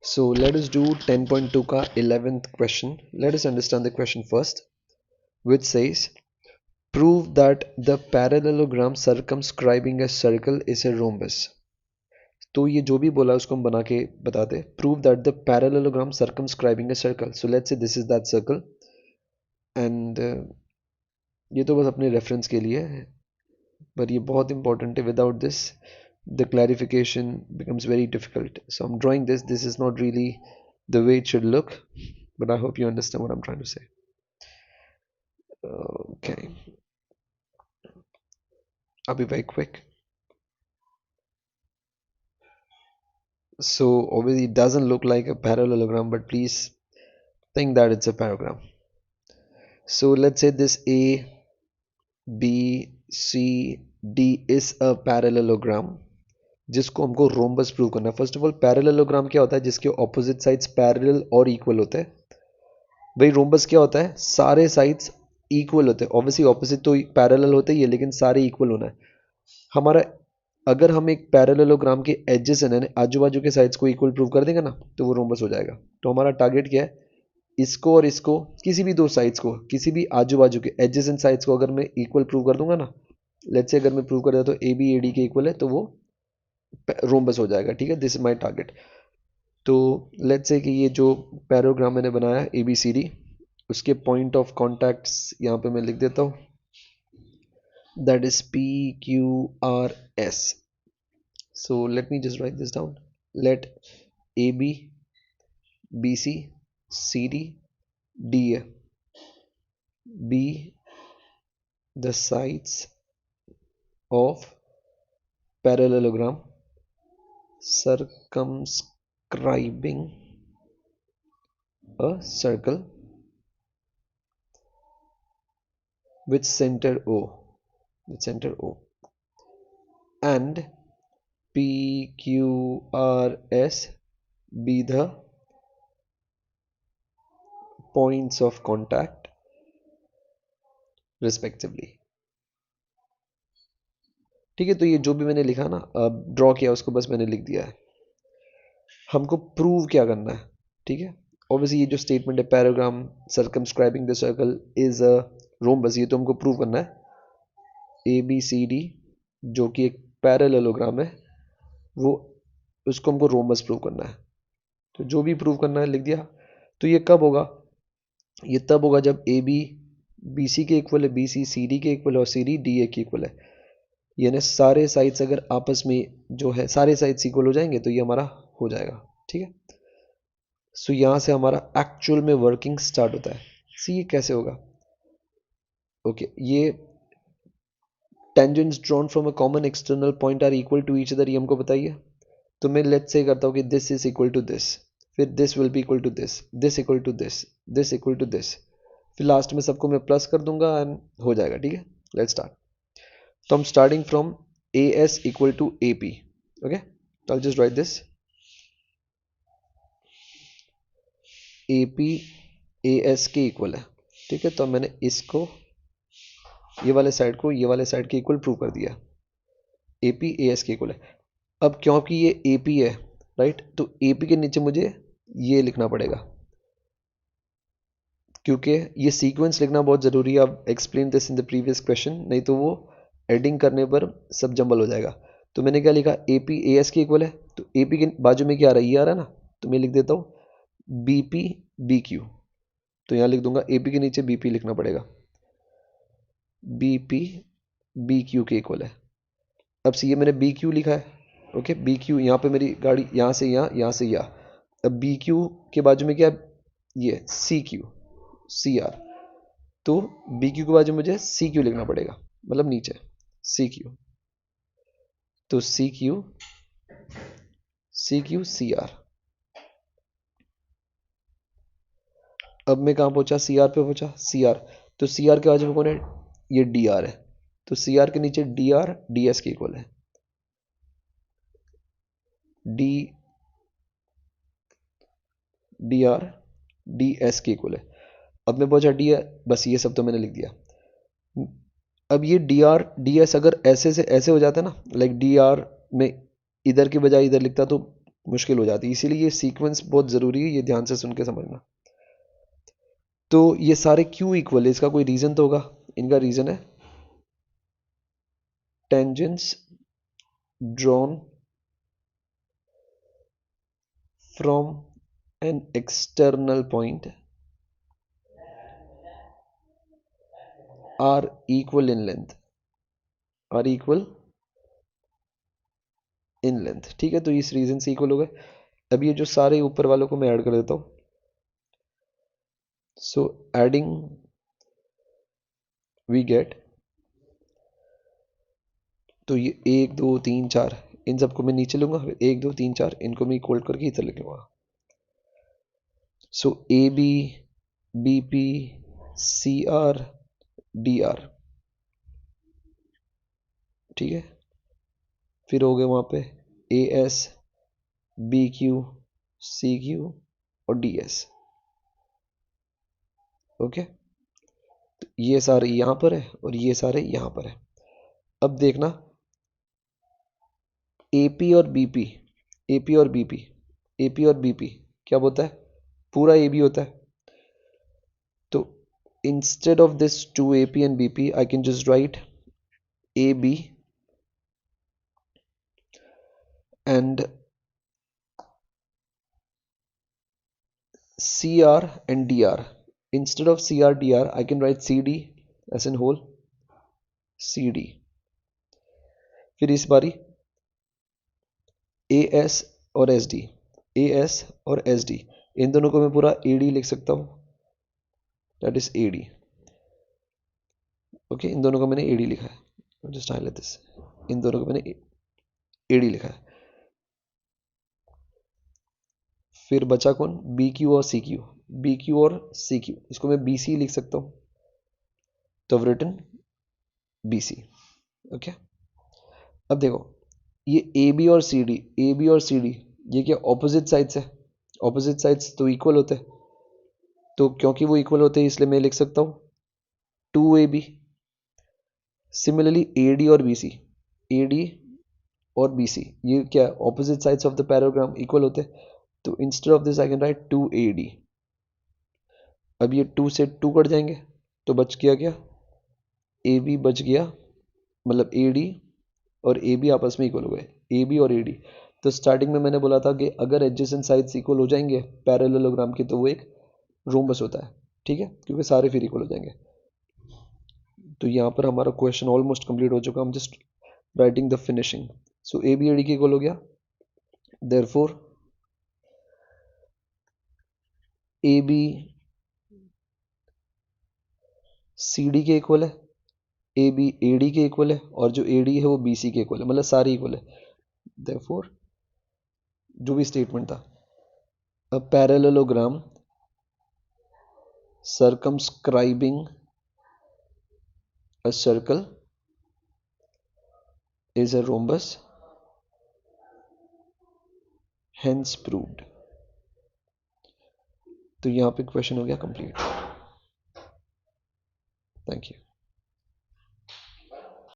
So let us do 10.2 ka 11th question. Let us understand the question first, which says prove that the parallelogram circumscribing a circle is a rhombus. तो ये जो भी बोला उसको हम बना के बताते. Prove that the parallelogram circumscribing a circle. So let's say this is that circle and ये तो बस अपने रेफरेंस के लिए है, पर ये बहुत इंपॉर्टेंट है. Without this the clarification becomes very difficult. So I'm drawing this. This is not really the way it should look, but I hope you understand what I'm trying to say. Okay, I'll be very quick. So obviously it doesn't look like a parallelogram, but please think that it's a parallelogram. So let's say this A, B, C, D is a parallelogram जिसको हमको rhombus prove करना है. First of all parallelogram क्या होता है? जिसके opposite sides parallel और equal होते हैं. भाई रोम्बस क्या होता है? सारे साइड्स इक्वल होते हैं. ऑब्वियसली ऑपोजिट तो पैरेलल होते ही है, लेकिन सारे इक्वल होना है हमारा. अगर हम एक पैरेललोग्राम के एजेस है आजू बाजू के साइड्स को इक्वल प्रूव कर देंगे ना, तो वो रोम्बस हो जाएगा. तो हमारा टारगेट क्या है? इसको और इसको, किसी भी दो साइड्स को, किसी भी आजू बाजू के एजेस एंड साइड्स को अगर मैं इक्वल प्रूव कर दूंगा ना, लेट्स से अगर मैं प्रूव कर देता तो ए बी ए डी के इक्वल है, तो वो रोम्बस हो जाएगा. ठीक है, दिस इज माई टारगेट. तो लेट्स से कि ये जो पैराग्राम मैंने बनाया ए बी सी डी, उसके पॉइंट ऑफ कॉन्टैक्ट्स यहाँ पे मैं लिख देता हूँ. That is P Q R S. So let me just write this down. Let A B, B C, C D, D A be the sides of parallelogram circumscribing a circle with center O, and PQRS be the points of contact respectively. ठीक है, तो ये जो भी मैंने लिखा ना, draw किया, उसको बस मैंने लिख दिया है. हमको प्रूव क्या करना है? ठीक है, ऑब्वियसली ये जो स्टेटमेंट है parallelogram circumscribing the circle is a rhombus, ये तो हमको प्रूव करना है. ए बी सी डी जो कि एक पैरेललोग्राम है, वो उसको हमको रोम्बस प्रूव करना है. तो जो भी प्रूव करना है लिख दिया. तो ये कब होगा? ये तब होगा जब ए बी बी सी के इक्वल है, बी सी सी डी के इक्वल है, और सी डी डी ए के इक्वल है. यानी सारे साइड्स अगर आपस में जो है सारे साइड्स इक्वल हो जाएंगे तो ये हमारा हो जाएगा. ठीक है, सो यहाँ से हमारा एक्चुअल में वर्किंग स्टार्ट होता है. सी ये कैसे होगा? ओके, ये tangents drawn from a common external point are equal to each other, ये हमको बताइए. तो मैं लेट्स से करता हूँ कि this is equal to this, फिर this will be equal to this, this equal to this, this equal to this, फिर लास्ट में सबको मैं प्लस कर दूंगा एंड हो जाएगा. ठीक है, लेट्स स्टार्ट. तो हम starting from A S equal to A P. Okay, तो I just write this A P A S के इक्वल है. ठीक है, तो मैंने इसको ये वाले साइड को ये वाले साइड के इक्वल प्रूव कर दिया. ए पी ए एस के इक्वल है. अब क्योंकि ये ए पी है, राइट, तो ए पी के नीचे मुझे ये लिखना पड़ेगा, क्योंकि ये सीक्वेंस लिखना बहुत ज़रूरी है. अब explain this in the previous question, नहीं तो वो एडिंग करने पर सब जंबल हो जाएगा. तो मैंने क्या लिखा? ए पी ए एस के इक्वल है, तो ए पी के बाजू में क्या आ रहा है? ये आ रहा है ना, तो मैं लिख देता हूँ बी पी बी क्यू. तो यहाँ लिख दूंगा ए पी के नीचे बी पी लिखना पड़ेगा. बी पी बी क्यू के इक्वल है. अब सी ये मैंने बी क्यू लिखा है. ओके, बी क्यू यहाँ पे मेरी गाड़ी यहाँ से यहाँ, यहाँ से यहाँ. अब बी क्यू के बाजू में क्या है? ये सी क्यू सी आर. तो बी क्यू के बाजू में मुझे सी क्यू लिखना पड़ेगा, मतलब नीचे सी क्यू. तो सी क्यू सी आर. अब मैं कहाँ पहुंचा? सी आर पे पहुंचा. सी आर, तो सी आर के बाजू में कौन है? ये डी आर है. तो सी आर के नीचे डी आर डी एस के इक्वल है. D D R D S के इक्वल है. अब मैं पहुंचा डी आर, बस ये सब तो मैंने लिख दिया. अब ये डी आर डी एस अगर ऐसे से ऐसे हो जाता है ना, लाइक डी आर में इधर के बजाय इधर लिखता तो मुश्किल हो जाती है, इसीलिए ये सीक्वेंस बहुत ज़रूरी है, ये ध्यान से सुन के समझना। तो ये सारे क्यों इक्वल है, इसका कोई रीज़न तो होगा। इनका रीज़न है tangents drawn from an external point are equal in length, are equal in length. ठीक है, तो इस रीजन से इक्वल हो गए। अब ये जो सारे ऊपर वालों को मैं ऐड कर देता हूं। सो एडिंग वी गेट, तो ये 1 2 3 4, इन सबको मैं नीचे लूंगा, फिर 1 2 3 4 इनको मैं इक्वल करके इधर लिख लूंगा। So A B B P C R D R, ठीक है। फिर हो गए वहां पे A S B Q C Q और डी एस। ओके, तो ये सारे यहां पर है और ये सारे यहां पर है। अब देखना एपी और बीपी, एपी और बीपी, एपी और बीपी क्या होता है, पूरा एबी होता है। तो instead of this to AP and BP I can just write A B and C R and D R. Instead of C R D R I can write C D as an whole C D. फिर इस बारी A S और S D, A S और S D, इन दोनों को मैं पूरा ए डी लिख सकता हूं, that is A D. Okay, इन दोनों को मैंने ए डी लिखा है, जस्ट हाईलाइट दिस, इन दोनों को मैंने ए डी लिखा है। फिर बचा कौन, बी क्यू और सी क्यू, बी क्यू और सी क्यू, इसको मैं बी सी लिख सकता हूं, तो रिटन बी सी। ओके, अब देखो ये ए बी और सी डी, ए बी और सी डी ये क्या ऑपोजिट साइड्स है, ऑपोजिट साइड्स तो इक्वल होते हैं। तो क्योंकि वो इक्वल होते हैं इसलिए मैं लिख सकता हूं 2ab। सिमिलरली ए डी और बी सी, ए डी और बी सी ये क्या opposite sides of the parallelogram equal होते हैं। तो instead of this I can write 2ad। अब ये 2 से 2 कट जाएंगे तो बच गया क्या, ए बी बच गया, मतलब ए डी और ए बी आपस में इक्वल हो गए, ए बी और ए डी। तो स्टार्टिंग में मैंने बोला था कि अगर एडजेसेंट साइड्स इक्वल हो जाएंगे पैरेललोग्राम की तो वो एक रोम्बस होता है, ठीक है, क्योंकि सारे फिर इक्वल हो जाएंगे। तो यहाँ पर हमारा क्वेश्चन ऑलमोस्ट कंप्लीट हो चुका, हम just writing the finishing. So A B A D के इक्वल हो गया, therefore A B C D के इक्वल है, ए बी ए डी के इक्वल है, और जो ए डी है वो बी सी के इक्वल है, मतलब सारे इक्वल है। देयरफॉर जो भी स्टेटमेंट था, a parallelogram circumscribing a circle is a rhombus, hence proved। तो यहाँ पे क्वेश्चन हो गया कंप्लीट। Thank you.